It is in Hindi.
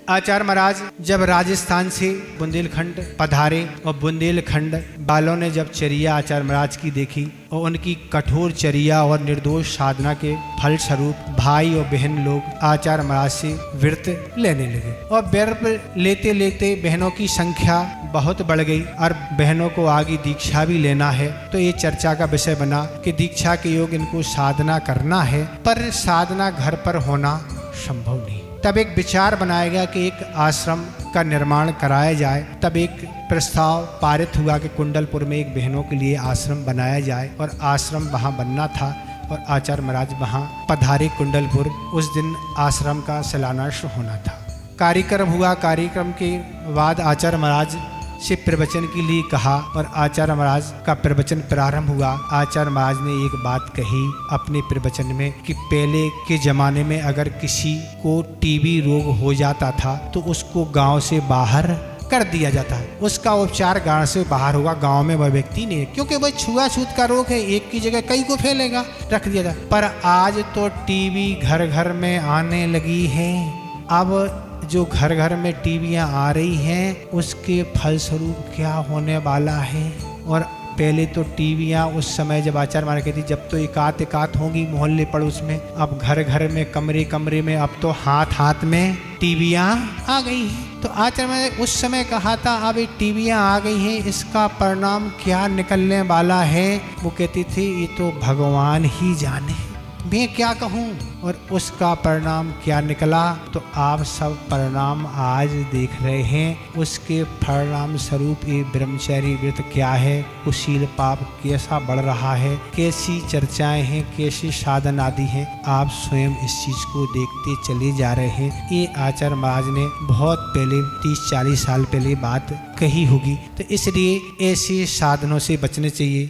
आचार्य महाराज जब राजस्थान से बुंदेलखंड पधारे और बुंदेलखंड वालों ने जब चर्या आचार्य महाराज की देखी और उनकी कठोर चर्या और निर्दोष साधना के फल स्वरूप भाई और बहन लोग आचार्य महाराज से व्रत लेने लगे और व्रत लेते लेते बहनों की संख्या बहुत बढ़ गई और बहनों को आगे दीक्षा भी लेना है। तो ये चर्चा का विषय बना कि दीक्षा के योग इनको साधना करना है, पर साधना घर पर होना संभव नहीं। तब एक विचार बनाया गया कि एक आश्रम का निर्माण कराया जाए। तब एक प्रस्ताव पारित हुआ कि कुंडलपुर में एक बहनों के लिए आश्रम बनाया जाए और आश्रम वहाँ बनना था और आचार्य महाराज वहाँ पधारे कुंडलपुर। उस दिन आश्रम का शिलान्यास होना था। कार्यक्रम हुआ। कार्यक्रम के बाद आचार्य महाराज से प्रवचन के लिए कहा और आचार्य महाराज का प्रवचन प्रारंभ हुआ। आचार्य महाराज ने एक बात कही अपने प्रवचन में कि पहले के जमाने में अगर किसी को टीबी रोग हो जाता था तो उसको गांव से बाहर कर दिया जाता है। उसका उपचार गांव से बाहर होगा, गांव में वह व्यक्ति नहीं, क्योंकि वह छुआछूत का रोग है, एक की जगह कई को फैलेगा, रख दिया जाता। पर आज तो टीबी घर घर में आने लगी है। अब जो घर घर में टीवियाँ आ रही हैं उसके फलस्वरूप क्या होने वाला है। और पहले तो टीवियाँ उस समय जब आचार्य महाराज कहती जब तो एकात होंगी मोहल्ले पड़ोस में, अब घर घर में कमरे कमरे में अब तो हाथ हाथ में टीवियाँ आ गई हैं। तो आचार्य महाराज उस समय कहा था अब ये टीवियाँ आ गई हैं, इसका परिणाम क्या निकलने वाला है। वो कहती थी ये तो भगवान ही जाने, मैं क्या कहूँ। और उसका परिणाम क्या निकला तो आप सब परिणाम आज देख रहे हैं। उसके परिणाम स्वरूप ये ब्रह्मचर्य व्रत क्या है, कुशील पाप कैसा बढ़ रहा है, कैसी चर्चाएं हैं, कैसी साधन आदि हैं, आप स्वयं इस चीज को देखते चले जा रहे हैं। ये आचार्य महाराज ने बहुत पहले 30-40 साल पहले बात कही होगी। तो इसलिए ऐसे साधनों से बचने चाहिए।